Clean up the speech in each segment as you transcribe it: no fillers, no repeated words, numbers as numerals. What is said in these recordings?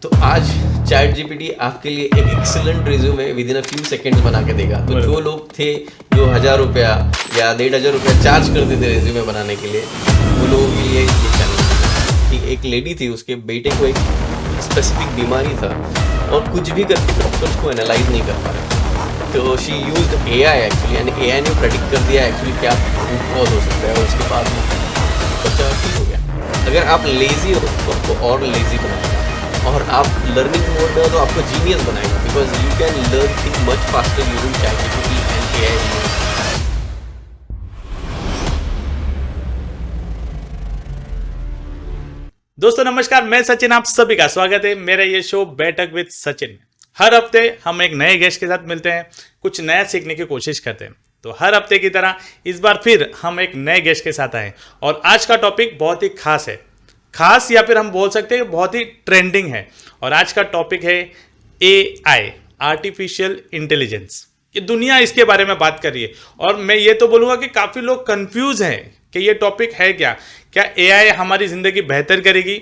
तो आज ChatGPT आपके लिए एक excellent resume within a few seconds बना के देगा। तो जो लोग थे जो 1,000 रुपया या 1,500 रुपया चार्ज करते थे रिज्यूमे बनाने के लिए, वो लोगों के लिए ये चैनल कि एक लेडी थी, उसके बेटे को एक स्पेसिफिक बीमारी था और कुछ भी करके डॉक्टर्स को एनालाइज नहीं कर पा रहे। तो शी यूज्ड एआई एक्चुअली, यानी एआई ने प्रेडिक्ट कर दिया एक्चुअली क्या रूट कॉज हो सकता है और उसके बाद बच्चा ठीक हो गया। अगर आप लेजी हो तो आपको और लेजी बनाएगा, और आप लर्निंग मोड में हो तो आपको जीनियस बनाएगा, because you can learn thing much faster using ChatGPT and AI. दोस्तों नमस्कार, मैं सचिन, आप सभी का स्वागत है मेरे ये शो बैठक विद सचिन में। हर हफ्ते हम एक नए गेस्ट के साथ मिलते हैं, कुछ नया सीखने की कोशिश करते हैं। तो हर हफ्ते की तरह इस बार फिर हम एक नए गेस्ट के साथ आए और आज का टॉपिक बहुत ही खास है, खास या फिर हम बोल सकते हैं बहुत ही ट्रेंडिंग है। और आज का टॉपिक है एआई, आर्टिफिशियल इंटेलिजेंस। ये दुनिया इसके बारे में बात कर रही है और मैं ये तो बोलूँगा कि काफ़ी लोग कंफ्यूज हैं कि ये टॉपिक है क्या। क्या एआई हमारी ज़िंदगी बेहतर करेगी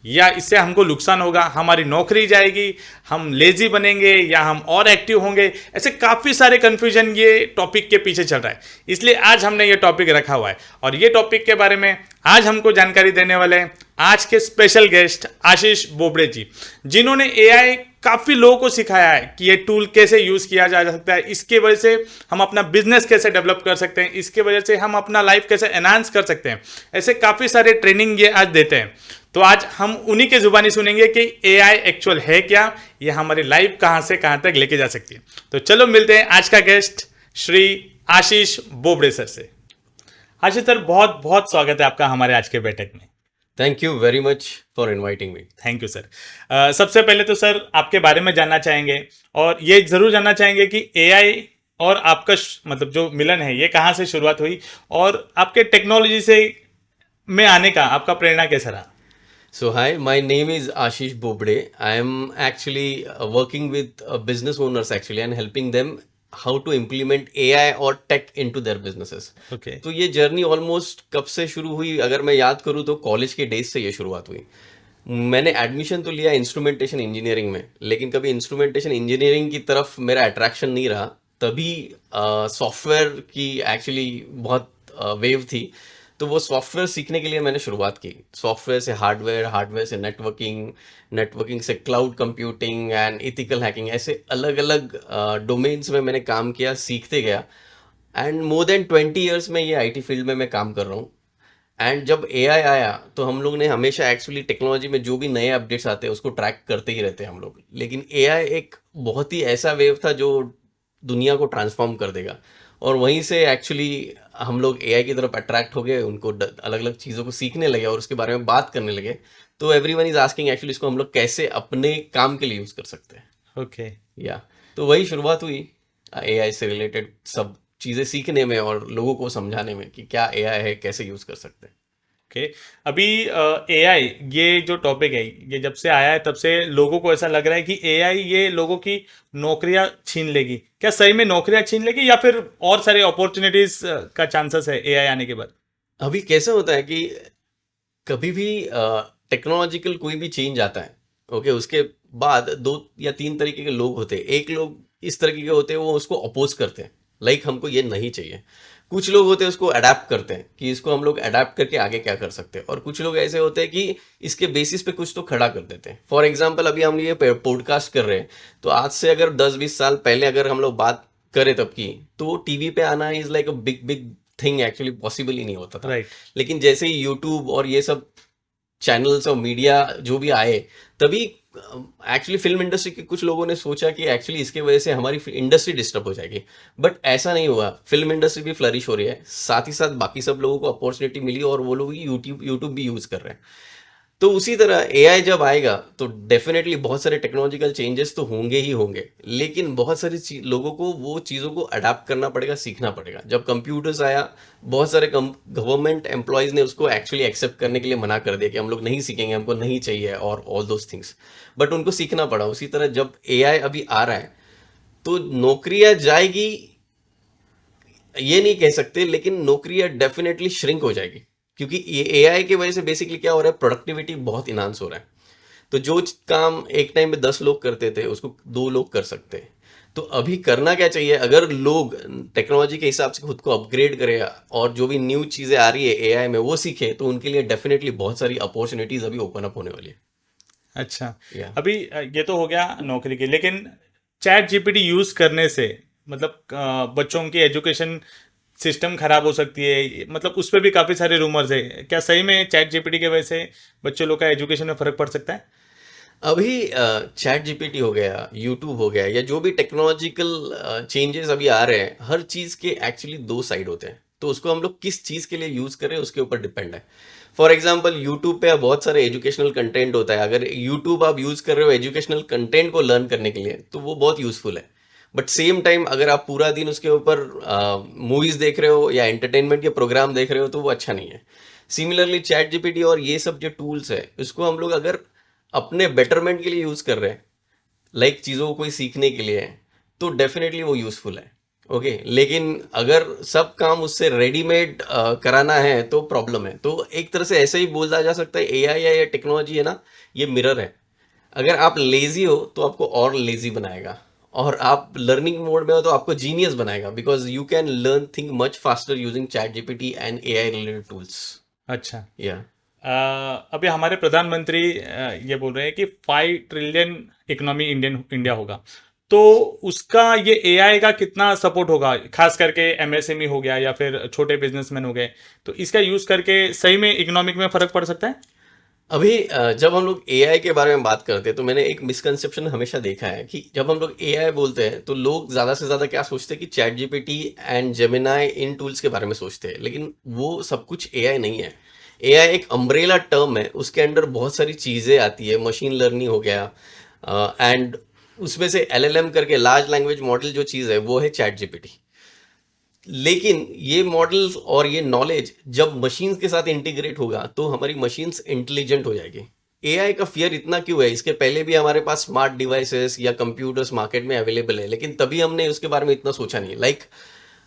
या इससे हमको नुकसान होगा, हमारी नौकरी जाएगी, हम लेजी बनेंगे या हम और एक्टिव होंगे। ऐसे काफ़ी सारे कन्फ्यूजन ये टॉपिक के पीछे चल रहा है, इसलिए आज हमने ये टॉपिक रखा हुआ है। और ये टॉपिक के बारे में आज हमको जानकारी देने वाले हैं आज के स्पेशल गेस्ट आशीष बोबड़े जी, जिन्होंने एआई काफ़ी लोगों को सिखाया है कि ये टूल कैसे यूज़ किया जा सकता है, इसके वजह से हम अपना बिजनेस कैसे डेवलप कर सकते हैं, इसके वजह से हम अपना लाइफ कैसे एनहांस कर सकते हैं। ऐसे काफ़ी सारे ट्रेनिंग ये आज देते हैं। तो आज हम उन्हीं के जुबानी सुनेंगे कि एआई एक्चुअल है क्या, ये हमारी लाइफ कहाँ से कहाँ तक लेके जा सकती है। तो चलो मिलते हैं आज का गेस्ट श्री आशीष बोबड़े सर से। आशीष सर, बहुत बहुत स्वागत है आपका हमारे आज के बैठक में। Thank you very much for inviting me. Thank you sir. सबसे पहले तो सर आपके बारे में जानना चाहेंगे और ये ज़रूर जानना चाहेंगे कि एआई और आपका मतलब जो मिलन है ये कहाँ से शुरुआत हुई और आपके टेक्नोलॉजी से में आने का आपका प्रेरणा कैसा रहा। So hi, my name is Ashish Bobde. I am actually working with business owners actually and helping them how to implement AI or tech into their businesses. Okay. तो ये जर्नी ऑलमोस्ट कब से शुरू हुई, अगर मैं याद करूँ तो कॉलेज के डेज से ये शुरुआत हुई। मैंने एडमिशन तो लिया इंस्ट्रूमेंटेशन इंजीनियरिंग में, लेकिन कभी इंस्ट्रूमेंटेशन इंजीनियरिंग की तरफ मेरा अट्रैक्शन नहीं रहा। तभी सॉफ्टवेयर की एक्चुअली बहुत वेव थी, तो वो सॉफ्टवेयर सीखने के लिए मैंने शुरुआत की। सॉफ्टवेयर से हार्डवेयर, हार्डवेयर से नेटवर्किंग, नेटवर्किंग से cloud computing and ethical hacking, ऐसे अलग अलग डोमेन्स में मैंने काम किया, सीखते गया। एंड मोर देन 20 ईयर्स में ये आईटी फील्ड में मैं काम कर रहा हूँ। एंड जब एआई आया तो हम लोग ने हमेशा एक्चुअली टेक्नोलॉजी में जो भी नए अपडेट्स आते हैं उसको ट्रैक करते ही रहते हैं हम लोग। लेकिन एआई एक बहुत ही ऐसा वेव था जो दुनिया को ट्रांसफॉर्म कर देगा, और वहीं से एक्चुअली हम लोग एआई की तरफ अट्रैक्ट हो गए, उनको अलग अलग चीज़ों को सीखने लगे और उसके बारे में बात करने लगे। तो एवरीवन इज आस्किंग एक्चुअली इसको हम लोग कैसे अपने काम के लिए यूज़ कर सकते हैं। ओके। या तो वही शुरुआत हुई एआई से रिलेटेड सब चीज़ें सीखने में और लोगों को समझाने में कि क्या एआई है, कैसे यूज़ कर सकते हैं। ओके। अभी एआई ये जो टॉपिक है ये जब से आया है तब से लोगों को ऐसा लग रहा है कि एआई ये लोगों की नौकरियां छीन लेगी। क्या सही में नौकरियां छीन लेगी या फिर और सारे अपॉर्चुनिटीज का चांसेस है एआई आने के बाद? अभी कैसे होता है कि कभी भी टेक्नोलॉजिकल कोई भी चेंज आता है, ओके, उसके बाद 2 या 3 तरीके के लोग होते हैं। एक लोग इस तरीके के होते हैं, वो उसको अपोज करते हैं, लाइक हमको ये नहीं चाहिए। कुछ लोग होते हैं उसको अडेप्ट करते हैं कि इसको हम लोग अडेप्ट करके आगे क्या कर सकते हैं, और कुछ लोग ऐसे होते हैं कि इसके बेसिस पे कुछ तो खड़ा कर देते हैं। फॉर एग्जांपल अभी हम ये पॉडकास्ट कर रहे हैं, तो आज से अगर 10-20 साल पहले अगर हम लोग बात करें तब की, तो टीवी पे आना is like a big big thing, actually possible ही नहीं होता था। राइट। लेकिन जैसे ही यूट्यूब और ये सब चैनल्स और मीडिया जो भी आए, तभी एक्चुअली फिल्म इंडस्ट्री के कुछ लोगों ने सोचा कि एक्चुअली इसके वजह से हमारी इंडस्ट्री डिस्टर्ब हो जाएगी। बट ऐसा नहीं हुआ, फिल्म इंडस्ट्री भी फ्लरिश हो रही है, साथ ही साथ बाकी सब लोगों को अपॉर्चुनिटी मिली और वो लोग यूट्यूब भी यूज़ कर रहे हैं। तो उसी तरह एआई जब आएगा तो डेफिनेटली बहुत सारे टेक्नोलॉजिकल चेंजेस तो होंगे ही होंगे, लेकिन बहुत सारे लोगों को वो चीज़ों को अडाप्ट करना पड़ेगा, सीखना पड़ेगा। जब कंप्यूटर्स आया, बहुत सारे गवर्नमेंट एम्प्लॉयज़ ने उसको एक्चुअली एक्सेप्ट करने के लिए मना कर दिया कि हम लोग नहीं सीखेंगे, हमको नहीं चाहिए और ऑल दोज थिंग्स, बट उनको सीखना पड़ा। उसी तरह जब एआई अभी आ रहा है तो नौकरियां जाएगी ये नहीं कह सकते, लेकिन नौकरियां डेफिनेटली श्रिंक हो जाएगी, क्योंकि ये एआई की वजह से बेसिकली क्या हो रहा है, प्रोडक्टिविटी बहुत इनहांस हो रहा है। तो जो काम एक टाइम में 10 लोग करते थे उसको 2 लोग कर सकते हैं। तो अभी करना क्या चाहिए, अगर लोग टेक्नोलॉजी के हिसाब से खुद को अपग्रेड करें और जो भी न्यू चीज़ें आ रही है एआई में वो सीखे, तो उनके लिए डेफिनेटली बहुत सारी अपॉर्चुनिटीज अभी ओपन अप होने वाली है। अच्छा, या अभी ये तो हो गया नौकरी की, लेकिन चैट जीपीटी यूज करने से मतलब बच्चों की एजुकेशन सिस्टम खराब हो सकती है, मतलब उस पर भी काफी सारे रूमर्स है। क्या सही में चैट जीपीटी की वजह से बच्चों लोग का एजुकेशन में फर्क पड़ सकता है? अभी चैट जीपीटी हो गया, यूट्यूब हो गया, या जो भी टेक्नोलॉजिकल चेंजेस अभी आ रहे हैं, हर चीज़ के एक्चुअली 2 साइड होते हैं। तो उसको हम लोग किस चीज़ के लिए यूज़ करें उसके ऊपर डिपेंड है। फॉर एग्जांपल यूट्यूब पे बहुत सारे एजुकेशनल कंटेंट होता है। अगर यूट्यूब आप यूज़ कर रहे हो एजुकेशनल कंटेंट को लर्न करने के लिए, तो वो बहुत यूज़फुल है। बट सेम टाइम अगर आप पूरा दिन उसके ऊपर मूवीज़ देख रहे हो या एंटरटेनमेंट के प्रोग्राम देख रहे हो, तो वो अच्छा नहीं है। सिमिलरली चैट जीपीटी और ये सब जो टूल्स है, इसको हम लोग अगर अपने बेटरमेंट के लिए यूज़ कर रहे हैं, लाइक चीज़ों को कोई सीखने के लिए है, तो डेफिनेटली वो यूज़फुल है। ओके, लेकिन अगर सब काम उससे रेडीमेड कराना है तो प्रॉब्लम है। तो एक तरह से ऐसे ही बोला जा सकता है, एआई या टेक्नोलॉजी है ना, ये मिरर है। अगर आप लेजी हो तो आपको और लेजी बनाएगा, और आप लर्निंग मोड में हो तो आपको जीनियस बनाएगा, because you can learn thing much faster using chat GPT and AI related tools. अच्छा, या अभी हमारे प्रधानमंत्री ये बोल रहे हैं कि 5 ट्रिलियन इकोनॉमी इंडिया होगा, तो उसका ये एआई का कितना सपोर्ट होगा, खास करके एमएसएमई हो गया या फिर छोटे बिजनेसमैन हो गए, तो इसका यूज करके सही में इकोनॉमिक में फर्क पड़ सकता है? अभी जब हम लोग एआई के बारे में बात करते हैं, तो मैंने एक मिसकंसेप्शन हमेशा देखा है कि जब हम लोग एआई बोलते हैं तो लोग ज़्यादा से ज़्यादा क्या सोचते हैं कि chat GPT and Gemini in tools के बारे में सोचते हैं, लेकिन वो सब कुछ एआई नहीं है। एआई एक अम्ब्रेला टर्म है, उसके अंडर बहुत सारी चीज़ें आती है। मशीन लर्निंग हो गया, एंड उसमें से एलएलएम करके लार्ज लैंग्वेज मॉडल जो चीज़ है वो है चैट जीपीटी। लेकिन ये मॉडल्स और ये नॉलेज जब मशीन्स के साथ इंटीग्रेट होगा तो हमारी मशीन्स इंटेलिजेंट हो जाएगी। एआई का फियर इतना क्यों है? इसके पहले भी हमारे पास स्मार्ट डिवाइसेस या कंप्यूटर्स मार्केट में अवेलेबल है, लेकिन तभी हमने उसके बारे में इतना सोचा नहीं। लाइक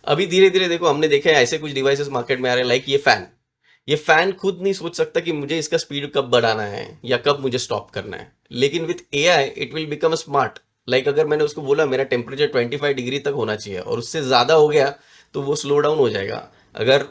अभी धीरे धीरे देखो, हमने देखा है ऐसे कुछ डिवाइसेस मार्केट में आ रहे हैं, लाइक ये फैन खुद नहीं सोच सकता कि मुझे इसका स्पीड कब बढ़ाना है या कब मुझे स्टॉप करना है, लेकिन with AI it will become smart. Like अगर मैंने उसको बोला मेरा टेम्परेचर 25 डिग्री तक होना चाहिए और उससे ज़्यादा हो गया, तो वो स्लो डाउन हो जाएगा। अगर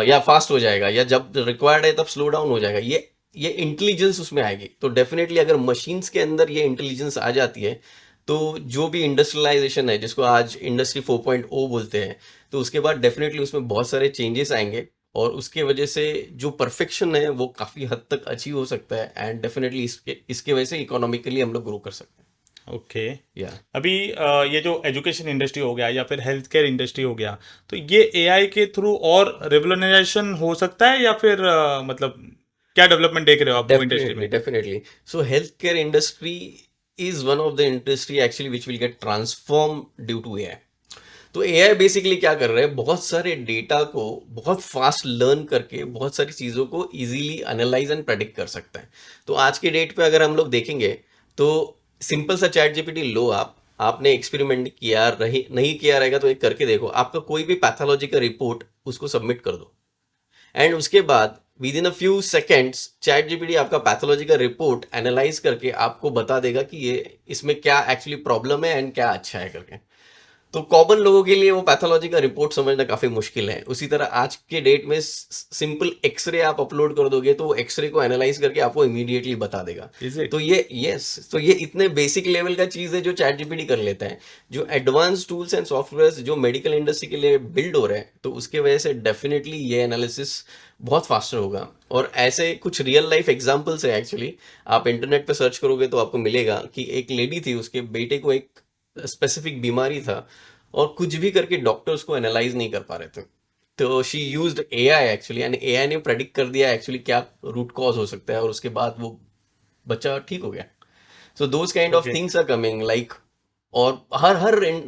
या फास्ट हो जाएगा, या जब रिक्वायर्ड है तब स्लो डाउन हो जाएगा। ये इंटेलिजेंस उसमें आएगी। तो डेफिनेटली अगर मशीन्स के अंदर ये इंटेलिजेंस आ जाती है, तो जो भी इंडस्ट्रियलाइजेशन है, जिसको आज इंडस्ट्री 4.0 बोलते हैं, तो उसके बाद डेफिनेटली उसमें बहुत सारे चेंजेस आएंगे, और उसके वजह से जो परफेक्शन है वो काफ़ी हद तक अचीव हो सकता है, एंड डेफिनेटली इसके इसके वजह से इकोनॉमिकली हम लोग ग्रो कर सकते ओके। हैं। या अभी ये जो एजुकेशन इंडस्ट्री हो गया या फिर हेल्थ केयर इंडस्ट्री हो गया, तो ये एआई के थ्रू और रेवोल्यूशनाइजेशन हो सकता है या फिर मतलब क्या डेवलपमेंट देख रहे हो आप वो इंडस्ट्री Definitely, में? definitely. So healthcare industry is one of the industry actually which will get transformed due to AI. तो AI बेसिकली क्या कर रहा है, बहुत सारे डेटा को बहुत फास्ट लर्न करके बहुत सारी चीज़ों को इजीली एनालाइज एंड प्रेडिक्ट कर सकता है। तो आज के डेट पे अगर हम लोग देखेंगे, तो सिंपल सा चैट जीपीटी लो, आपने एक्सपेरिमेंट किया रही नहीं किया रहेगा तो एक करके देखो, आपका कोई भी पैथोलॉजी का रिपोर्ट उसको सबमिट कर दो, एंड उसके बाद with in a few seconds chat GPT आपका पैथोलॉजी का रिपोर्ट एनालाइज करके आपको बता देगा कि ये इसमें क्या एक्चुअली प्रॉब्लम है एंड क्या अच्छा है करके। तो कॉमन लोगों के लिए वो पैथोलॉजी का रिपोर्ट समझना काफ़ी मुश्किल है। उसी तरह आज के डेट में सिंपल एक्सरे आप अपलोड कर दोगे तो वो एक्सरे को एनालाइज करके आपको इमीडिएटली बता देगा। Is it? तो ये इतने बेसिक लेवल का चीज़ है जो चैट जीपीटी कर लेता है। जो एडवांस टूल्स एंड सॉफ्टवेयर जो मेडिकल इंडस्ट्री के लिए बिल्ड हो रहे हैं, तो उसके वजह से डेफिनेटली ये एनालिसिस बहुत फास्टर होगा। और ऐसे कुछ रियल लाइफ एग्जाम्पल्स है एक्चुअली। आप इंटरनेट पे सर्च करोगे तो आपको मिलेगा कि एक लेडी थी, उसके बेटे को एक स्पेसिफिक बीमारी था, और कुछ भी करके डॉक्टर उसको एनालाइज नहीं कर पा रहे थे। तो she used AI actually, and AI ने प्रेडिक्ट कर दिया एक्चुअली क्या रूट कॉज हो सकता है, और उसके बाद वो बच्चा ठीक हो गया। So those kind of okay. Things are coming, like और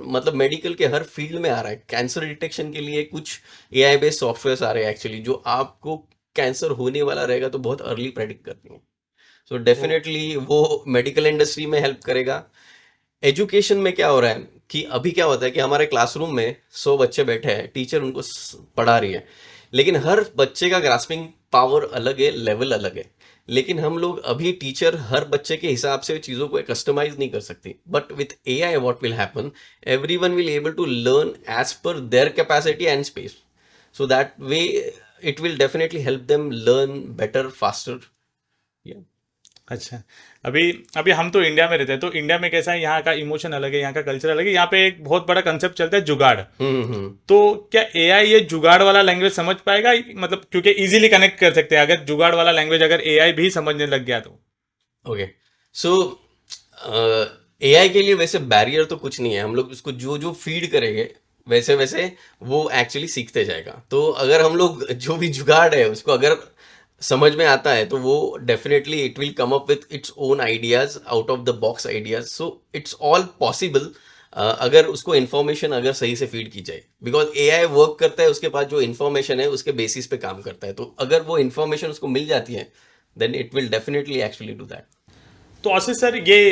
मतलब मेडिकल के हर फील्ड में आ रहा है। कैंसर डिटेक्शन के लिए कुछ एआई बेस्ड सॉफ्टवेयर आ रहे हैं एक्चुअली, जो आपको कैंसर होने वाला रहेगा तो बहुत अर्ली प्रेडिक्ट करती हैं। सो ओ, डेफिनेटली वो मेडिकल इंडस्ट्री में हेल्प करेगा। एजुकेशन में क्या हो रहा है कि अभी क्या होता है कि हमारे क्लासरूम में 100 बच्चे बैठे हैं, टीचर उनको पढ़ा रही है, लेकिन हर बच्चे का ग्रास्पिंग पावर अलग है, लेवल अलग है। लेकिन हम लोग अभी टीचर हर बच्चे के हिसाब से चीज़ों को कस्टमाइज नहीं कर सकती. But with AI what will happen, everyone will able to learn as per their capacity and space. So that way it will definitely help them learn better, faster. Yeah. अच्छा, अभी अभी हम तो इंडिया में रहते हैं, तो इंडिया में कैसा है, यहाँ का इमोशन अलग है, यहाँ का कल्चर अलग है, यहाँ पे एक बहुत बड़ा कंसेप्ट चलता है जुगाड़. हम्म. तो क्या एआई ये जुगाड़ वाला लैंग्वेज समझ पाएगा, मतलब क्योंकि इजीली कनेक्ट कर सकते हैं, अगर जुगाड़ वाला लैंग्वेज अगर एआई भी समझने लग गया तो. ओके. सो AI के लिए वैसे बैरियर तो कुछ नहीं है. हम लोग उसको जो जो फीड करेंगे वैसे वैसे वो एक्चुअली सीखते जाएगा. तो अगर हम लोग जो भी जुगाड़ है उसको अगर समझ में आता है तो वो definitely it will come up with its own ideas, out of the box ideas. So it's all possible अगर उसको इन्फॉर्मेशन अगर सही से फीड की जाए. बिकॉज AI वर्क करता है, उसके पास जो इन्फॉर्मेशन है उसके बेसिस पे काम करता है. तो अगर वो इन्फॉर्मेशन उसको मिल जाती है then it will definitely actually do that. तो आशीष सर, ये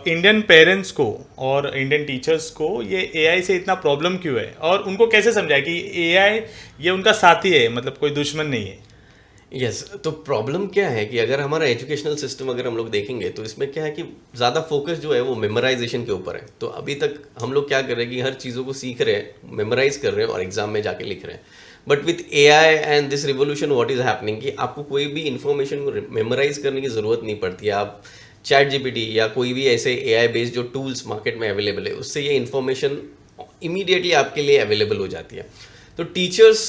इंडियन पेरेंट्स को और इंडियन टीचर्स को ये एआई से इतना प्रॉब्लम क्यों है, और उनको कैसे समझाए कि एआई ये उनका साथी है, मतलब कोई दुश्मन नहीं है. यस. तो प्रॉब्लम क्या है कि अगर हमारा एजुकेशनल सिस्टम अगर हम लोग देखेंगे तो इसमें क्या है कि ज़्यादा फोकस जो है वो मेमोराइजेशन के ऊपर है. तो अभी तक हम लोग क्या कर रहे हैं कि हर चीज़ों को सीख रहे हैं, मेमोराइज कर रहे हैं और एग्जाम में जाके लिख रहे हैं. But with AI and this revolution what is happening कि आपको कोई भी इंफॉर्मेशन को मेमोराइज करने की ज़रूरत नहीं पड़ती है. आप ChatGPT या कोई भी ऐसे AI बेस्ड जो टूल्स मार्केट में अवेलेबल है उससे ये इन्फॉर्मेशन इमीडिएटली आपके लिए अवेलेबल हो जाती है. तो टीचर्स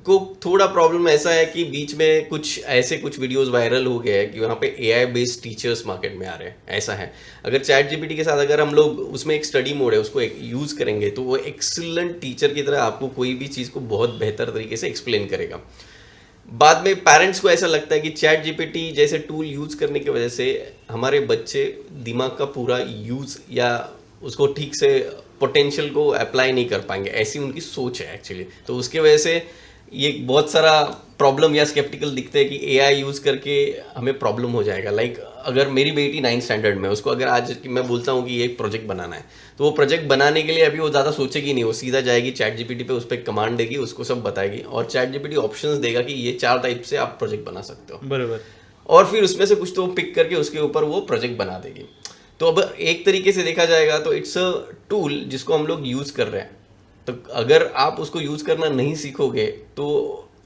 को थोड़ा प्रॉब्लम ऐसा है कि बीच में कुछ वीडियोस वायरल हो गए हैं कि वहाँ पे AI बेस्ड टीचर्स मार्केट में आ रहे हैं. ऐसा है. अगर ChatGPT के साथ अगर हम लोग उसमें एक स्टडी मोड है उसको यूज़ करेंगे तो वो एक्सीलेंट टीचर की तरह आपको कोई भी चीज़ को बहुत बेहतर तरीके से एक्सप्लेन करेगा. बाद में पेरेंट्स को ऐसा लगता है कि ChatGPT जैसे टूल यूज़ करने की वजह से हमारे बच्चे दिमाग का पूरा यूज़ या उसको ठीक से पोटेंशियल को अप्लाई नहीं कर पाएंगे, ऐसी उनकी सोच है एक्चुअली. तो उसके वजह से ये बहुत सारा प्रॉब्लम या स्केप्टिकल दिखते हैं कि AI यूज़ करके हमें प्रॉब्लम हो जाएगा. लाइक अगर मेरी बेटी 9th स्टैंडर्ड में, उसको अगर आज कि मैं बोलता हूँ कि ये एक प्रोजेक्ट बनाना है, तो वो प्रोजेक्ट बनाने के लिए अभी वो ज़्यादा सोचेगी नहीं. वो सीधा जाएगी ChatGPT पे, उस पर कमांड देगी, उसको सब बताएगी और ChatGPT ऑप्शंस देगा कि ये 4 टाइप से आप प्रोजेक्ट बना सकते हो. बराबर. और फिर उसमें से कुछ तो पिक करके उसके ऊपर वो प्रोजेक्ट बना देगी. तो अब एक तरीके से देखा जाएगा तो इट्स अ टूल जिसको हम लोग यूज़ कर रहे हैं. तो अगर आप उसको यूज़ करना नहीं सीखोगे तो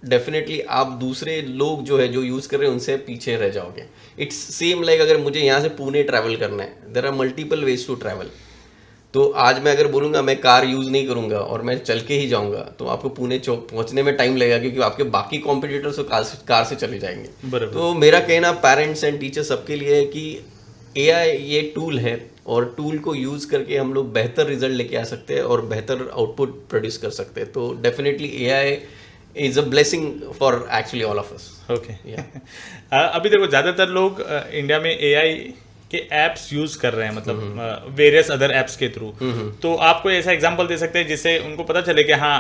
डेफिनेटली आप दूसरे लोग जो है जो यूज़ कर रहे हैं उनसे पीछे रह जाओगे. इट्स सेम लाइक अगर मुझे यहाँ से पुणे ट्रैवल करना है, there are multiple ways to travel. तो आज मैं अगर बोलूँगा मैं कार यूज़ नहीं करूँगा और मैं चल के ही जाऊँगा तो आपको पुणे पहुँचने में टाइम लगेगा क्योंकि आपके बाकी कॉम्पिटिटर्स कार से चले जाएंगे. बराबर. तो मेरा कहना पेरेंट्स एंड टीचर्स सबके लिए है कि AI ये टूल है और टूल को यूज़ करके हम लोग बेहतर रिजल्ट लेके आ सकते हैं और बेहतर आउटपुट प्रोड्यूस कर सकते हैं. तो definitely AI is a blessing for actually all of us. Okay. अभी देखो, ज़्यादातर लोग इंडिया में एआई के एप्स यूज़ कर रहे हैं, मतलब वेरियस अदर एप्स के थ्रू. तो आप कोई ऐसा एग्जांपल दे सकते हैं जिससे उनको पता चले कि हाँ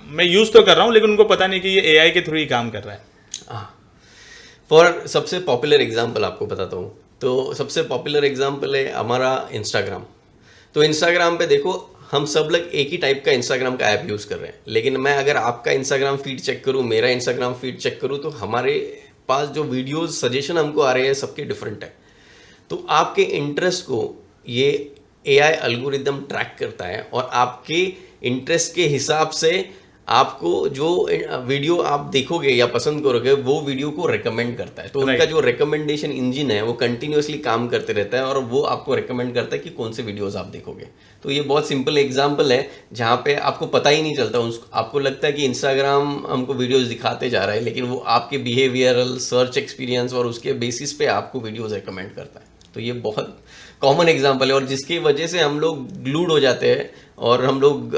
मैं यूज़ तो कर रहा हूँ लेकिन उनको पता नहीं कि ये एआई के थ्रू ही काम कर रहा है. फॉर सबसे पॉपुलर एग्जाम्पल आपको बताता हूँ. तो सबसे पॉपुलर एग्जाम्पल है हमारा इंस्टाग्राम. तो इंस्टाग्राम पे देखो हम सब लोग एक ही टाइप का इंस्टाग्राम का ऐप यूज़ कर रहे हैं, लेकिन मैं अगर आपका इंस्टाग्राम फीड चेक करूँ, मेरा इंस्टाग्राम फीड चेक करूँ तो हमारे पास जो वीडियोस सजेशन हमको आ रहे हैं सबके डिफरेंट है. तो आपके इंटरेस्ट को ये AI एल्गोरिदम ट्रैक करता है और आपके इंटरेस्ट के हिसाब से आपको जो वीडियो आप देखोगे या पसंद करोगे वो वीडियो को रेकमेंड करता है. तो उनका जो रिकमेंडेशन इंजन है वो कंटिन्यूअसली काम करते रहता है और वो आपको रेकमेंड करता है कि कौन से वीडियोस आप देखोगे. तो ये बहुत सिंपल एग्जांपल है जहाँ पे आपको पता ही नहीं चलता. आपको लगता है कि इंस्टाग्राम हमको वीडियोस दिखाते जा रहा है, लेकिन वो आपके बिहेवियरल सर्च एक्सपीरियंस और उसके बेसिस पे आपको वीडियोस रेकमेंड करता है. तो ये बहुत कॉमन एग्जांपल है और जिसकी वजह से हम लोग ग्लूड हो जाते हैं और हम लोग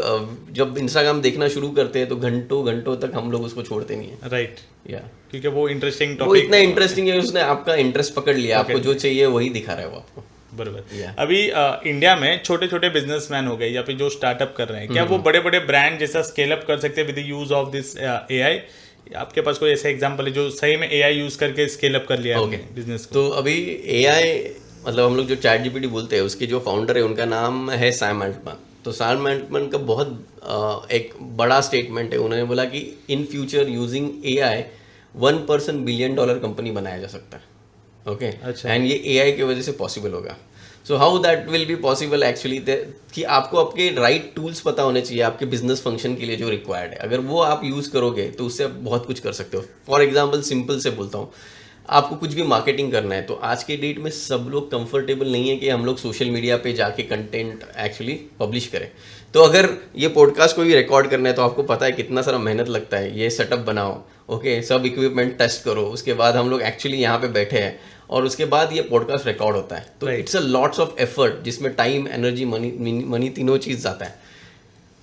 जब इंस्टाग्राम देखना शुरू करते हैं तो घंटों घंटों तक हम लोग उसको छोड़ते नहीं है. राइट. या क्योंकि वो इंटरेस्टिंग वो टॉपिक इतना इंटरेस्टिंग है, उसने आपका इंटरेस्ट पकड़ लिया. आपको जो चाहिए वही दिखा रहा है वो आपको. बराबर. अभी इंडिया में छोटे छोटे बिजनेसमैन हो गए या फिर जो स्टार्टअप कर रहे हैं, क्या वो बड़े बड़े ब्रांड जैसा स्केल अप कर सकते हैं with the use of this AI? आपके पास कोई ऐसा एग्जांपल है जो सही में एआई यूज करके स्केल अप कर लिया है बिजनेस को? तो अभी AI मतलब हम लोग जो ChatGPT बोलते हैं उसके जो फाउंडर है उनका नाम है सैम अल्टमैन. तो सैम अल्टमैन का बहुत एक बड़ा स्टेटमेंट है. उन्होंने बोला कि in future using AI 1% $1 billion company बनाया जा सकता है. ओके, अच्छा। एंड ये एआई की वजह से पॉसिबल होगा. So how that will be possible actually, कि आपको आपके राइट टूल्स पता होने चाहिए आपके बिजनेस फंक्शन के लिए जो रिक्वायर्ड है. अगर वो आप यूज़ करोगे तो उससे आप बहुत कुछ कर सकते हो. फॉर एग्जाम्पल सिंपल से बोलता हूँ, आपको कुछ भी मार्केटिंग करना है तो आज के डेट में सब लोग कंफर्टेबल नहीं है कि हम लोग सोशल मीडिया पे जाके कंटेंट एक्चुअली पब्लिश करें. तो अगर ये पॉडकास्ट को भी रिकॉर्ड करना है तो आपको पता है कितना सारा मेहनत लगता है. ये सेटअप बनाओ, ओके, सब इक्विपमेंट टेस्ट करो, उसके बाद हम लोग एक्चुअली यहाँ पे बैठे हैं और उसके बाद ये पॉडकास्ट रिकॉर्ड होता है. तो Right. It's a lots of effort जिसमें टाइम, एनर्जी, मनी तीनों चीज़ जाता है.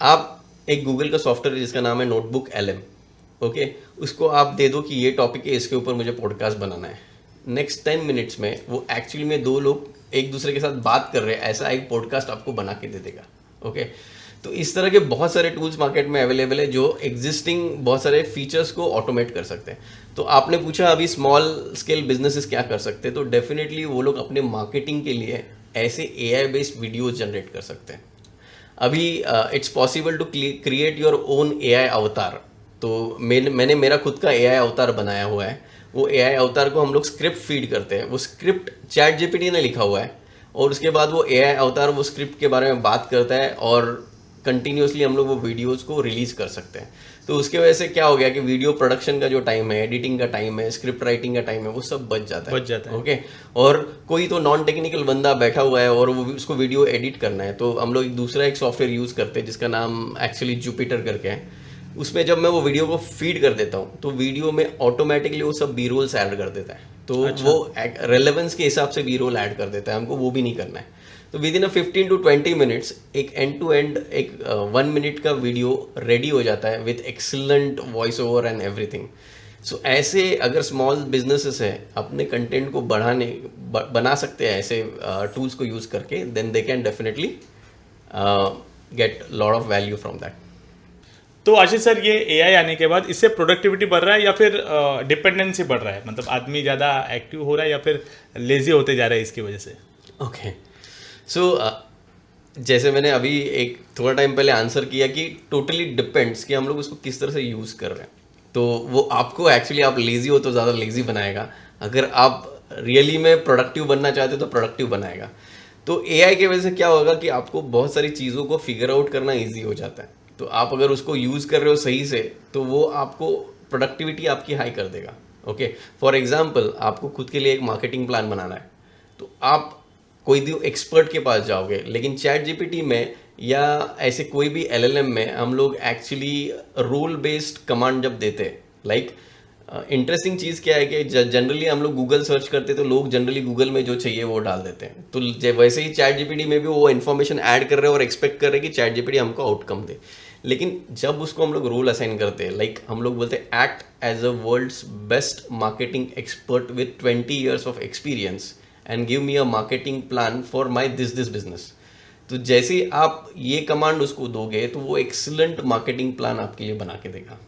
आप एक गूगल का सॉफ्टवेयर जिसका नाम है नोटबुक LM, ओके, उसको आप दे दो कि ये टॉपिक है, इसके ऊपर मुझे पॉडकास्ट बनाना है. नेक्स्ट 10 मिनट्स में वो एक्चुअली में दो लोग एक दूसरे के साथ बात कर रहे हैं ऐसा एक पॉडकास्ट आपको बना के दे देगा. ओके, तो इस तरह के बहुत सारे टूल्स मार्केट में अवेलेबल है जो एग्जिस्टिंग बहुत सारे फीचर्स को ऑटोमेट कर सकते हैं. तो आपने पूछा अभी स्मॉल स्केल बिजनेसेस क्या कर सकते हैं, तो डेफिनेटली वो लोग अपने मार्केटिंग के लिए ऐसे AI बेस्ड वीडियोज जनरेट कर सकते हैं. अभी it's possible to create your own AI avatar. तो मैंने मेरा खुद का AI अवतार बनाया हुआ है. वो AI अवतार को हम लोग स्क्रिप्ट फीड करते हैं. वो स्क्रिप्ट ChatGPT ने लिखा हुआ है और उसके बाद वो AI अवतार वो स्क्रिप्ट के बारे में बात करता है और कंटिन्यूसली हम लोग वो वीडियोस को रिलीज कर सकते हैं. तो उसके वजह से क्या हो गया कि वीडियो प्रोडक्शन का जो टाइम है, एडिटिंग का टाइम है, स्क्रिप्ट राइटिंग का टाइम है, वो सब बच जाता है. ओके, और कोई तो नॉन टेक्निकल बंदा बैठा हुआ है और वो उसको वीडियो एडिट करना है, तो हम लोग एक सॉफ्टवेयर यूज़ करते हैं जिसका नाम एक्चुअली जुपिटर करके है. उसमें जब मैं वो वीडियो को फीड कर देता हूँ तो वीडियो में ऑटोमेटिकली वो सब बी रोल्स ऐड कर देता है. तो वो रेलेवेंस के हिसाब से बी रोल ऐड कर देता है. हमको वो भी नहीं करना है. तो विद इन 15 to 20 मिनट्स एक एंड टू एंड एक 1 मिनट का वीडियो रेडी हो जाता है with excellent voice over and everything. So ऐसे अगर स्मॉल बिजनेसेस है अपने कंटेंट को बना सकते हैं ऐसे टूल्स को यूज़ करके, then they can definitely get lot of value from that. तो आशीष सर, ये AI आने के बाद इससे प्रोडक्टिविटी बढ़ रहा है या फिर डिपेंडेंसी बढ़ रहा है? मतलब आदमी ज़्यादा एक्टिव हो रहा है या फिर लेजी होते जा रहा है इसकी वजह से? ओके, सो जैसे मैंने अभी एक थोड़ा टाइम पहले आंसर किया कि टोटली डिपेंड्स कि हम लोग उसको किस तरह से यूज़ कर रहे हैं. तो वो आपको एक्चुअली, आप लेज़ी हो तो ज़्यादा लेज़ी बनाएगा, अगर आप रियली में प्रोडक्टिव बनना चाहते हो तो प्रोडक्टिव बनाएगा. तो AI की वजह से क्या होगा कि आपको बहुत सारी चीज़ों को फिगर आउट करना ईजी हो जाता है. तो आप अगर उसको यूज़ कर रहे हो सही से तो वो आपको प्रोडक्टिविटी आपकी हाई कर देगा. ओके, फॉर एग्जांपल आपको खुद के लिए एक मार्केटिंग प्लान बनाना है तो आप कोई भी एक्सपर्ट के पास जाओगे, लेकिन ChatGPT में या ऐसे कोई भी LLM में हम लोग एक्चुअली रोल बेस्ड कमांड जब देते हैं, लाइक इंटरेस्टिंग चीज़ क्या है कि जनरली हम लोग गूगल सर्च करते तो लोग जनरली गूगल में जो चाहिए वो डाल देते हैं. तो वैसे ही ChatGPT में भी वो इन्फॉर्मेशन ऐड कर रहे हैं और एक्सपेक्ट कर रहे हैं कि ChatGPT हमको आउटकम दे. लेकिन जब उसको हम लोग रोल असाइन करते हैं, लाइक हम लोग बोलते हैं act as a world's best marketing expert with 20 years of experience and give me a marketing plan for my this business. तो जैसे ही आप ये कमांड उसको दोगे तो वो एक्सीलेंट मार्केटिंग प्लान आपके लिए बना के देगा.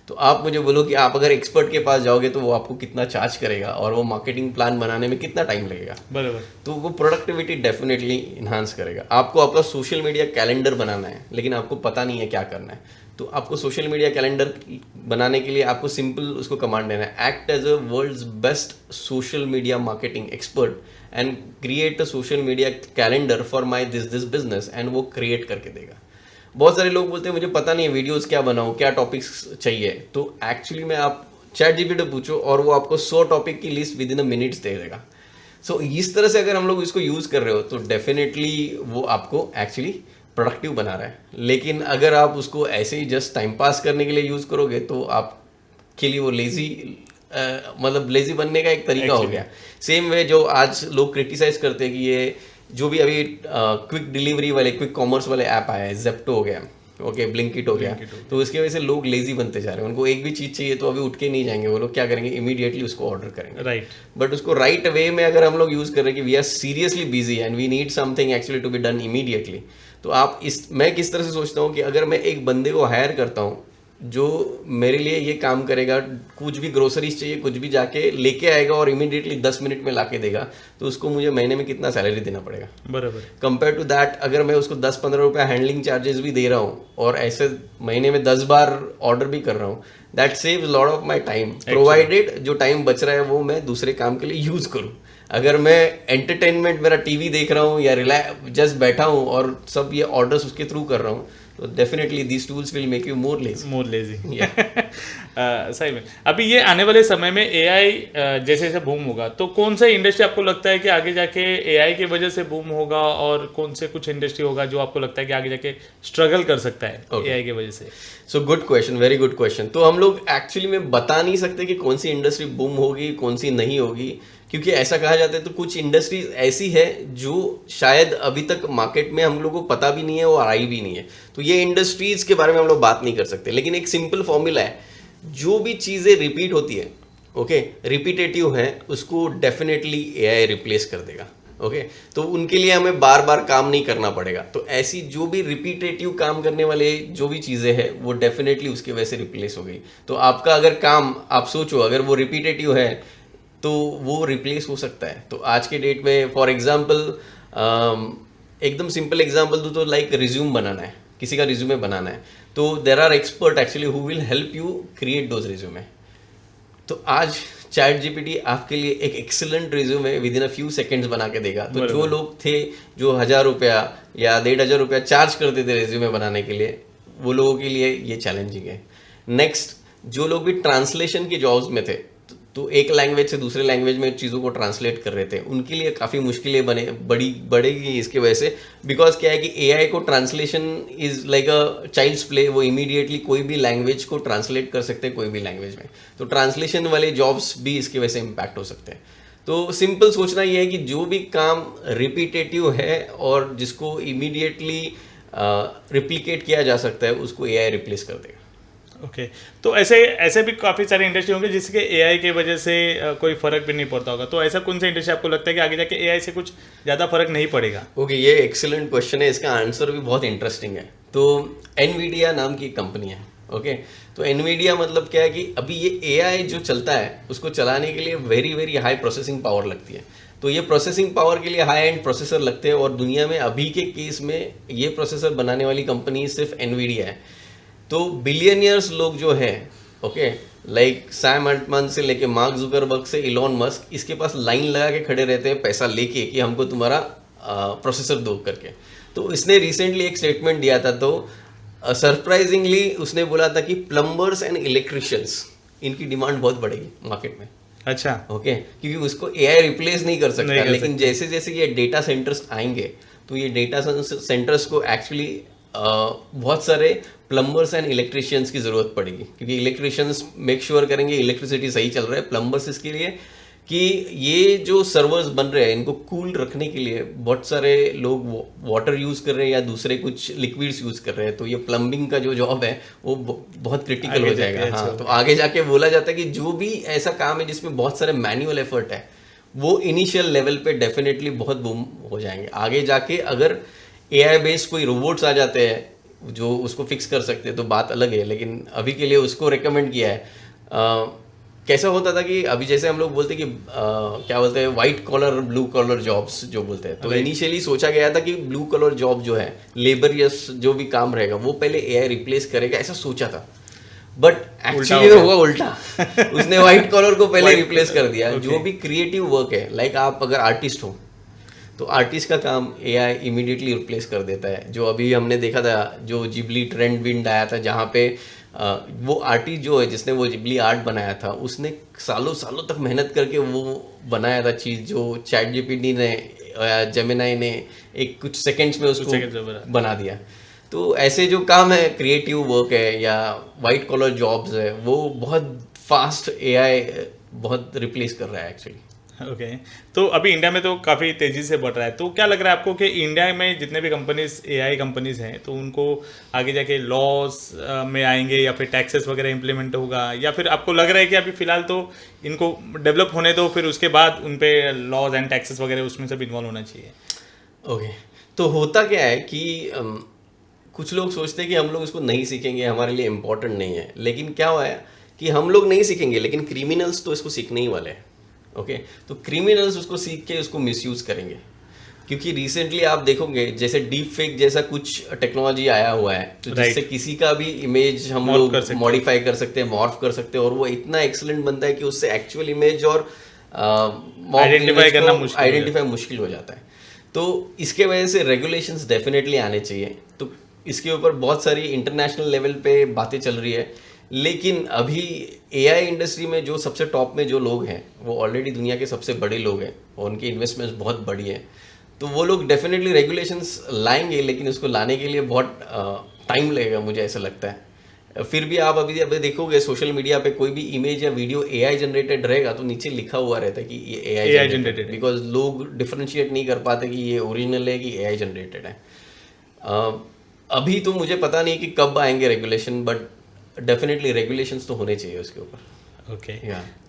तो आप मुझे बोलो कि आप अगर एक्सपर्ट के पास जाओगे तो वो आपको कितना चार्ज करेगा और वो मार्केटिंग प्लान बनाने में कितना टाइम लगेगा. बराबर. तो वो प्रोडक्टिविटी डेफिनेटली इन्हांस करेगा. आपको आपका सोशल मीडिया कैलेंडर बनाना है लेकिन आपको पता नहीं है क्या करना है, तो आपको सोशल मीडिया कैलेंडर बनाने के लिए आपको सिंपल उसको कमांड देना है, act as a world's best social media marketing expert and create a social media calendar for my this business, and वो क्रिएट करके देगा. बहुत सारे लोग बोलते हैं मुझे पता नहीं है वीडियोस क्या बनाऊं, क्या टॉपिक्स चाहिए. तो एक्चुअली में आप ChatGPT पूछो और वो आपको 100 टॉपिक की list within a minutes दे देगा. सो इस तरह से अगर हम लोग इसको यूज़ कर रहे हो तो डेफिनेटली वो आपको एक्चुअली प्रोडक्टिव बना रहा है. लेकिन अगर आप उसको ऐसे ही जस्ट टाइम पास करने के लिए यूज़ करोगे तो आपके लिए वो लेज़ी मतलब लेज़ी बनने का एक तरीका हो गया. सेम वे जो आज लोग क्रिटिसाइज करते हैं कि ये जो भी अभी क्विक डिलीवरी वाले, क्विक कॉमर्स वाले ऐप आए हैं, जेप्टो हो गया, ओके, ब्लिंकिट हो गया, तो उसकी वजह से लोग लेजी बनते जा रहे हैं. उनको एक भी चीज़ चाहिए तो अभी उठ के नहीं जाएंगे, वो लोग क्या करेंगे, इमीडिएटली उसको ऑर्डर करेंगे. राइट. बट उसको राइट वे में अगर हम लोग यूज़ कर रहे हैं कि we are seriously busy and we need something actually to be done immediately, तो आप मैं किस तरह से सोचता हूँ कि अगर मैं एक बंदे को हायर करता हूँ जो मेरे लिए ये काम करेगा, कुछ भी ग्रोसरीज चाहिए, कुछ भी जाके लेके आएगा और इमीडिएटली 10 मिनट में लाके देगा, तो उसको मुझे महीने में कितना सैलरी देना पड़ेगा? बराबर। कंपेयर टू दैट अगर मैं उसको 10-15 रुपया हैंडलिंग चार्जेस भी दे रहा हूँ और ऐसे महीने में 10 बार ऑर्डर भी कर रहा हूँ, that saves lot of my time, provided जो टाइम बच रहा है वो मैं दूसरे काम के लिए यूज करूँ। अगर मैं एंटरटेनमेंट मेरा टीवी देख रहा हूँ या जस्ट बैठा हूँ और सब ये ऑर्डर्स उसके थ्रू कर रहा हूँ, तो definitely these tools will make you more lazy. सही में अभी ये आने वाले समय में एआई जैसे जैसे बूम होगा, तो कौन सा इंडस्ट्री आपको लगता है कि आगे जाके एआई की वजह से बूम होगा, और कौन से कुछ इंडस्ट्री होगा जो आपको लगता है कि आगे जाके स्ट्रगल कर सकता है एआई की वजह से? So good question, very good question. तो हम लोग एक्चुअली में बता नहीं सकते कि कौन सी इंडस्ट्री बूम होगी, कौन सी नहीं होगी, क्योंकि ऐसा कहा जाता है तो कुछ इंडस्ट्रीज ऐसी है जो शायद अभी तक मार्केट में हम लोग को पता भी नहीं है और आई भी नहीं है, तो ये इंडस्ट्रीज के बारे में हम लोग बात नहीं कर सकते। लेकिन एक सिंपल फॉर्मूला है, जो भी चीज़ें रिपीट होती है, ओके, रिपीटेटिव है, उसको डेफिनेटली एआई रिप्लेस कर देगा। ओके, तो उनके लिए हमें बार बार काम नहीं करना पड़ेगा। तो ऐसी जो भी रिपीटेटिव काम करने वाले जो भी चीज़ें हैं वो डेफिनेटली उसके वजह से रिप्लेस हो गई। तो आपका अगर काम, आप सोचो, अगर वो रिपीटेटिव है तो वो रिप्लेस हो सकता है। तो आज के डेट में फॉर एग्जांपल एकदम सिंपल एग्जांपल दूँ तो लाइक रिज्यूम बनाना है, किसी का रिज्यूमे बनाना है, तो there are expert actually who will help you create those resume. तो आज चैट जीपीटी आपके लिए एक excellent resume within a few seconds बना के देगा। तो जो लोग थे जो 1000 रुपया या 1500 रुपया चार्ज करते थे रिज्यूमे बनाने के लिए, वो लोगों के लिए ये चैलेंजिंग है। नेक्स्ट, जो लोग भी ट्रांसलेशन के जॉब्स में थे, तो एक लैंग्वेज से दूसरे लैंग्वेज में चीज़ों को ट्रांसलेट कर रहे थे, उनके लिए काफ़ी मुश्किलें बढ़ेगी इसके वजह से। बिकॉज क्या है कि एआई को translation is like a child's play, वो इमीडिएटली कोई भी लैंग्वेज को ट्रांसलेट कर सकते हैं कोई भी लैंग्वेज में। तो ट्रांसलेशन वाले जॉब्स भी इसकी वजह से इम्पैक्ट हो सकते हैं। तो सिंपल सोचना ये है कि जो भी काम रिपीटेटिव है और जिसको इमीडिएटली रिप्लिकेट किया जा सकता है, उसको एआई रिप्लेस कर देगा। ओके, तो ऐसे भी काफ़ी सारे इंडस्ट्री होंगे जिसके एआई की वजह से कोई फर्क भी नहीं पड़ता होगा, तो ऐसा कौन सा इंडस्ट्री आपको लगता है कि आगे जाके एआई से कुछ ज़्यादा फर्क नहीं पड़ेगा? ओके, ये एक्सीलेंट क्वेश्चन है, इसका आंसर भी बहुत इंटरेस्टिंग है। तो एनवीडिया नाम की कंपनी है। ओके, तो एनवीडिया मतलब क्या है कि अभी ये एआई जो चलता है उसको चलाने के लिए very very high processing power लगती है। तो ये प्रोसेसिंग पावर के लिए हाई एंड प्रोसेसर लगते हैं, और दुनिया में अभी के केस में ये प्रोसेसर बनाने वाली कंपनी सिर्फ एनवीडिया है। तो बिलियनियर्स लोग जो है, ओके, लाइक सैम अल्टमैन से लेके मार्क जुकरबर्ग से इलॉन मस्क, इसके पास लाइन लगा के खड़े रहते हैं पैसा लेके कि हमको तुम्हारा प्रोसेसर दो करके। तो इसने रिसेंटली एक स्टेटमेंट दिया था, तो सरप्राइजिंगली उसने बोला था कि प्लम्बर्स एंड इलेक्ट्रिशियंस, इनकी डिमांड बहुत बढ़ेगी मार्केट में। अच्छा, ओके, क्योंकि उसको एआई रिप्लेस नहीं कर सकता, लेकिन जैसे जैसे ये डेटा सेंटर्स आएंगे, तो ये डेटा सेंटर्स को एक्चुअली बहुत सारे प्लम्बर्स एंड इलेक्ट्रिशियंस की ज़रूरत पड़ेगी, क्योंकि इलेक्ट्रिशियंस मेक श्योर करेंगे इलेक्ट्रिसिटी सही चल रहा है। प्लम्बर्स इसके लिए कि ये जो सर्वर्स बन रहे हैं इनको कूल रखने के लिए बहुत सारे लोग वाटर यूज़ कर रहे हैं या दूसरे कुछ लिक्विड्स यूज़ कर रहे हैं, तो ये प्लम्बिंग का जो जॉब है वो बहुत क्रिटिकल हो जाएगा। हाँ, तो आगे जाके बोला जाता है कि जो भी ऐसा काम है जिसमें बहुत सारे मैनुअल एफर्ट है, वो इनिशियल लेवल पे डेफिनेटली बहुत बूम हो जाएंगे। आगे जाके अगर एआई बेस्ड कोई रोबोट्स आ जाते हैं जो उसको फिक्स कर सकते हैं तो बात अलग है, लेकिन अभी के लिए उसको रिकमेंड किया है। कैसा होता था कि अभी जैसे हम लोग बोलते हैं कि क्या बोलते हैं, white collar blue collar jobs जो बोलते हैं, तो इनिशियली सोचा गया था कि ब्लू कॉलर जॉब जो है, लेबरियस जो भी काम रहेगा वो पहले एआई रिप्लेस करेगा, ऐसा सोचा था। बट एक्चुअली हुआ उल्टा उसने व्हाइट कॉलर को पहले रिप्लेस कर दिया। जो भी क्रिएटिव वर्क है, लाइक आप अगर आर्टिस्ट हो तो आर्टिस्ट का काम एआई इमीडिएटली रिप्लेस कर देता है। जो अभी हमने देखा था, जो जिबली ट्रेंड विंड आया था, जहाँ पे वो आर्टिस्ट जो है जिसने वो जिबली आर्ट बनाया था, उसने सालों सालों तक मेहनत करके वो बनाया था चीज़, जो चैट जीपीटी ने, जेमिनाई ने एक कुछ सेकंड्स में उसको बना दिया। तो ऐसे जो काम है, क्रिएटिव वर्क है या वाइट कॉलर जॉब्स है, वो बहुत फास्ट एआई बहुत रिप्लेस कर रहा है एक्चुअली। ओके, तो अभी इंडिया में तो काफ़ी तेज़ी से बढ़ रहा है, तो क्या लग रहा है आपको कि इंडिया में जितने भी कंपनीज एआई कंपनीज हैं, तो उनको आगे जाके लॉस में आएंगे या फिर टैक्सेस वगैरह इंप्लीमेंट होगा, या फिर आपको लग रहा है कि अभी फिलहाल तो इनको डेवलप होने दो, फिर उसके बाद उन पे लॉज एंड टैक्सेस वगैरह उसमें सब इन्वॉल्व होना चाहिए? ओके, तो होता क्या है कि कुछ लोग सोचते हैं कि हम लोग इसको नहीं सीखेंगे, हमारे लिए इम्पोर्टेंट नहीं है, लेकिन क्या हुआ है कि हम लोग नहीं सीखेंगे लेकिन क्रिमिनल्स तो इसको सीखने ही वाले हैं। ओके, तो क्रिमिनल्स उसको सीख के उसको मिसयूज़ करेंगे, क्योंकि रिसेंटली आप देखोगे जैसे डीप फेक जैसा कुछ टेक्नोलॉजी आया हुआ है, तो जिससे किसी का भी इमेज हम लोग मॉडिफाई कर सकते हैं, मॉर्फ कर सकते हैं, और वो इतना एक्सीलेंट बनता है कि उससे एक्चुअल इमेज और आइडेंटिफाई मुश्किल हो जाता है। तो इसके वजह से रेगुलेशंस डेफिनेटली आने चाहिए। तो इसके ऊपर बहुत सारी इंटरनेशनल लेवल पे बातें चल रही है, लेकिन अभी एआई इंडस्ट्री में जो सबसे टॉप में जो लोग हैं वो ऑलरेडी दुनिया के सबसे बड़े लोग हैं और उनकी इन्वेस्टमेंट्स बहुत बड़ी है, तो वो लोग डेफिनेटली रेगुलेशंस लाएंगे, लेकिन उसको लाने के लिए बहुत टाइम लगेगा, मुझे ऐसा लगता है। फिर भी आप अभी देखोगे सोशल मीडिया पे कोई भी इमेज या वीडियो एआई जनरेटेड रहेगा तो नीचे लिखा हुआ रहता है कि ये एआई जनरेटेड, बिकॉज लोग डिफरेंशिएट नहीं कर पाते कि ये ओरिजिनल है कि एआई जनरेटेड है। अभी तो मुझे पता नहीं कि कब आएंगे रेगुलेशन, बट डेफिनेटली रेगुलेशंस तो होने चाहिए उसके ऊपर। ओके,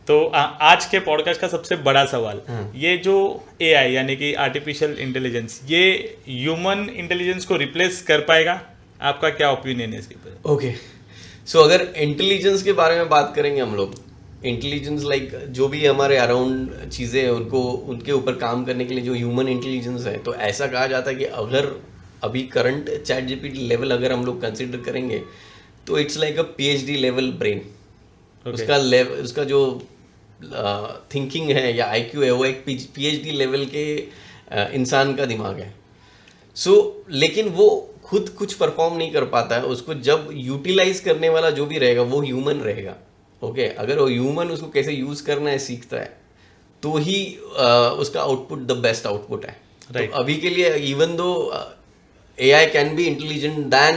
तो आज के पॉडकास्ट का सबसे बड़ा सवाल, ये जो एआई यानी कि आर्टिफिशियल इंटेलिजेंस, ये ह्यूमन इंटेलिजेंस को रिप्लेस कर पाएगा? आपका क्या ओपिनियन है इसके ऊपर? ओके, सो अगर इंटेलिजेंस के बारे में बात करेंगे हम लोग, इंटेलिजेंस लाइक जो भी हमारे अराउंड चीज़ें हैं उनको उनके ऊपर काम करने के लिए जो ह्यूमन इंटेलिजेंस है, तो ऐसा कहा जाता है कि अगर अभी करंट चैट जीपीटी लेवल अगर हम लोग कंसिडर करेंगे तो it's like a PhD level brain. उसका लेवल, उसका जो थिंकिंग है या आईक्यू है वो एक पीएचडी लेवल के इंसान का दिमाग है। लेकिन वो खुद कुछ परफॉर्म नहीं कर पाता है, उसको जब यूटिलाइज करने वाला जो भी रहेगा वो ह्यूमन रहेगा। ओके, अगर वो ह्यूमन उसको कैसे यूज करना है सीखता है तो ही उसका आउटपुट द बेस्ट आउटपुट है। तो अभी के लिए even though AI can be intelligent than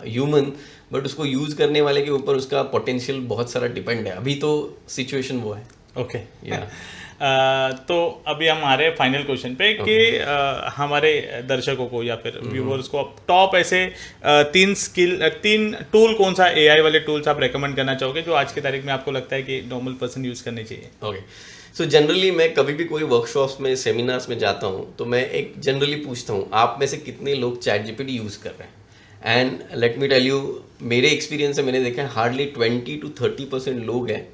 human, but उसको यूज करने वाले के ऊपर उसका पोटेंशियल बहुत सारा डिपेंड है। अभी तो सिचुएशन वो है। ओके, तो अभी हम आ रहे हैं फाइनल क्वेश्चन पे कि हमारे दर्शकों को या फिर व्यूवर्स को टॉप ऐसे तीन टूल, कौन सा एआई वाले टूल्स आप रेकमेंड करना चाहोगे जो आज की तारीख में आपको लगता है कि नॉर्मल पर्सन यूज करने चाहिए? ओके, सो जनरली मैं कभी भी कोई वर्कशॉप्स में, सेमिनार्स में जाता हूँ तो मैं एक जनरली पूछता हूँ आप में से कितने लोग चैट जीपीटी यूज़ कर रहे हैं। And let me tell you, मेरे एक्सपीरियंस से मैंने देखा है हार्डली 20 to 30% लोग हैं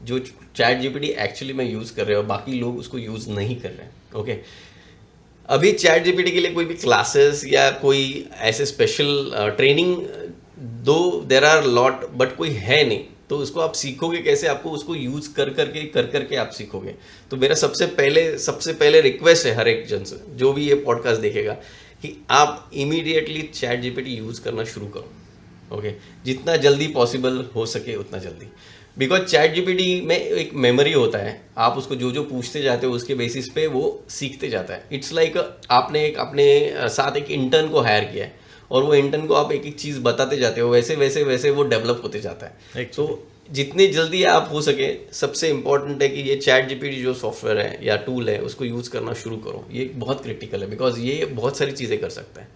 जो चैट जीपीटी एक्चुअली में यूज़ कर रहे हैं और बाकी लोग उसको यूज़ नहीं कर रहे हैं। ओके, अभी चैट जीपीटी के लिए कोई भी क्लासेस या कोई ऐसे स्पेशल ट्रेनिंग, दो देर आर लॉट, बट कोई है नहीं, तो उसको आप सीखोगे कैसे? आपको उसको यूज़ कर करके आप सीखोगे। तो मेरा सबसे पहले रिक्वेस्ट है हर एक जन से जो भी ये पॉडकास्ट देखेगा कि आप इमीडिएटली चैट जीपीटी यूज़ करना शुरू करो। ओके, जितना जल्दी पॉसिबल हो सके उतना जल्दी, बिकॉज चैट जीपीटी में एक मेमोरी होता है, आप उसको जो जो पूछते जाते हो उसके बेसिस पे वो सीखते जाता है। इट्स लाइक आपने एक अपने साथ एक इंटर्न को हायर किया है और वो इंटर्न को आप एक एक चीज़ बताते जाते हो, वैसे वैसे वैसे वो डेवलप होते जाता है। तो जितनी जल्दी आप हो सके, सबसे इम्पॉर्टेंट है कि ये चैट जीपीटी जो सॉफ्टवेयर है या टूल है उसको यूज़ करना शुरू करो। ये बहुत क्रिटिकल है बिकॉज ये बहुत सारी चीज़ें कर सकता है।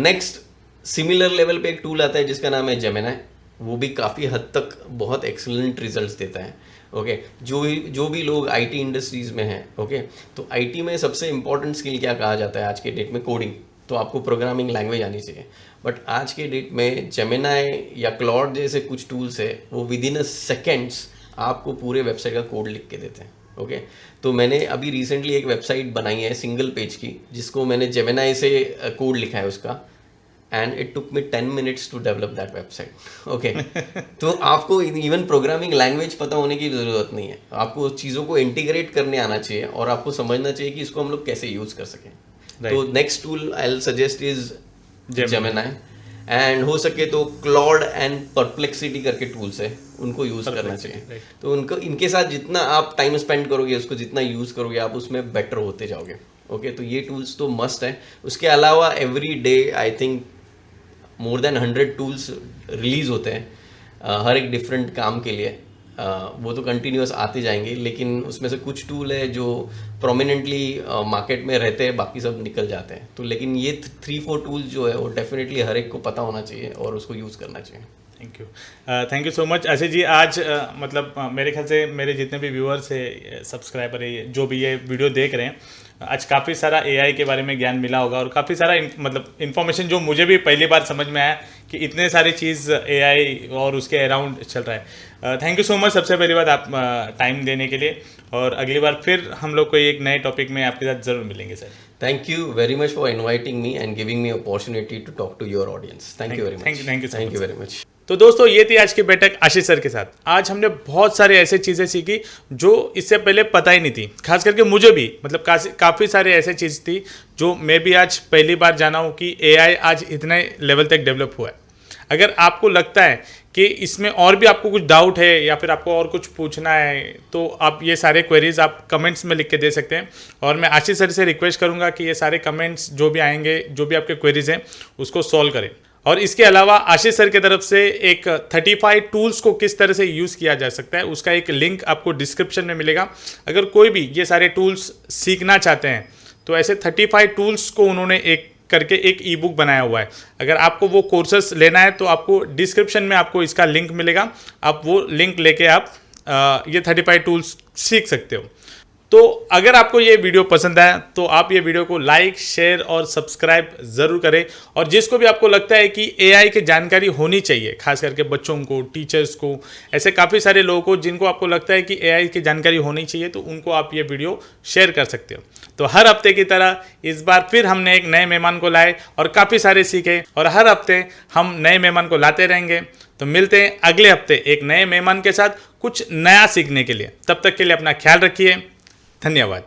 नेक्स्ट सिमिलर लेवल पे एक टूल आता है जिसका नाम है जेमिनी, वो भी काफ़ी हद तक बहुत एक्सीलेंट रिजल्ट्स देता है। ओके, जो भी लोग आईटी इंडस्ट्रीज़ में हैं, ओके, तो आईटी में सबसे इम्पॉर्टेंट स्किल क्या कहा जाता है आज के डेट में? कोडिंग। तो आपको प्रोग्रामिंग लैंग्वेज आनी चाहिए, बट आज के डेट में जेमिनी या क्लॉड जैसे कुछ टूल्स है वो विद इन अ सेकेंड्स आपको पूरे वेबसाइट का कोड लिख के देते हैं। ओके, तो मैंने अभी रिसेंटली एक वेबसाइट बनाई है सिंगल पेज की, जिसको मैंने जेमिनी से कोड लिखा है उसका, and it took me 10 minutes to develop that website. Okay, तो आपको इवन प्रोग्रामिंग लैंग्वेज पता होने की ज़रूरत नहीं है, आपको चीज़ों को इंटीग्रेट करने आना चाहिए और आपको समझना चाहिए कि इसको हम लोग कैसे यूज़ कर सकें। तो next tool I will suggest is Gemini, and हो सके तो क्लॉड एंड परप्लेक्सिटी करके टूल्स है, उनको यूज़ करना चाहिए। तो उनको, इनके साथ जितना आप टाइम स्पेंड करोगे, उसको जितना यूज़ करोगे, आप उसमें बेटर होते जाओगे। ओके, तो ये टूल्स तो मस्ट है। उसके अलावा every day I think more than 100 tools release होते हैं हर एक डिफरेंट काम के लिए। वो तो कंटिन्यूस आते जाएंगे, लेकिन उसमें से कुछ टूल है जो प्रोमिनेंटली मार्केट में रहते हैं, बाकी सब निकल जाते हैं। तो लेकिन ये 3-4 टूल्स जो है वो डेफिनेटली हर एक को पता होना चाहिए और उसको यूज़ करना चाहिए। Thank you so much Ashish ji. आज मेरे ख्याल से मेरे जितने भी व्यूअर्स है, सब्सक्राइबर है, जो भी ये वीडियो देख रहे हैं, आज काफ़ी सारा एआई के बारे में ज्ञान मिला होगा और काफ़ी सारा इन्फॉर्मेशन जो मुझे भी पहली बार समझ में आया कि इतने सारी चीज़ एआई और उसके अराउंड चल रहा है। थैंक यू सो मच सबसे पहली बात आप टाइम देने के लिए, और अगली बार फिर हम लोग कोई एक नए टॉपिक में आपके साथ ज़रूर मिलेंगे sir. Thank you very much for inviting me and giving me opportunity to talk to your audience. Thank you very much. thank you so Thank much, you sir. very much. तो दोस्तों ये थी आज की बैठक आशीष सर के साथ। आज हमने बहुत सारे ऐसे चीज़ें सीखी जो इससे पहले पता ही नहीं थी, खास करके मुझे भी काफ़ी सारे ऐसे चीज़ थी जो मैं भी आज पहली बार जाना हूँ कि एआई आज इतने लेवल तक डेवलप हुआ है। अगर आपको लगता है कि इसमें और भी आपको कुछ डाउट है या फिर आपको और कुछ पूछना है, तो आप ये सारे क्वेरीज आप कमेंट्स में लिख के दे सकते हैं, और मैं आशीष सर से रिक्वेस्ट करूंगा कि ये सारे कमेंट्स जो भी आएंगे, जो भी आपके क्वेरीज हैं, उसको सॉल्व करें। और इसके अलावा आशीष सर की तरफ से एक 35 टूल्स को किस तरह से यूज़ किया जा सकता है, उसका एक लिंक आपको डिस्क्रिप्शन में मिलेगा। अगर कोई भी ये सारे टूल्स सीखना चाहते हैं तो ऐसे 35 टूल्स को उन्होंने एक करके एक ई बुक बनाया हुआ है। अगर आपको वो कोर्सेस लेना है तो आपको डिस्क्रिप्शन में आपको इसका लिंक मिलेगा, आप वो लिंक लेके आप ये 35 टूल्स सीख सकते हो। तो अगर आपको ये वीडियो पसंद आया तो आप ये वीडियो को लाइक, शेयर और सब्सक्राइब ज़रूर करें। और जिसको भी आपको लगता है कि एआई की जानकारी होनी चाहिए, खास करके बच्चों को, टीचर्स को, ऐसे काफ़ी सारे लोगों को जिनको आपको लगता है कि एआई की जानकारी होनी चाहिए, तो उनको आप ये वीडियो शेयर कर सकते हो। तो हर हफ्ते की तरह इस बार फिर हमने एक नए मेहमान को लाए और काफ़ी सारे सीखे, और हर हफ्ते हम नए मेहमान को लाते रहेंगे। तो मिलते हैं अगले हफ्ते एक नए मेहमान के साथ कुछ नया सीखने के लिए। तब तक के लिए अपना ख्याल रखिए। धन्यवाद।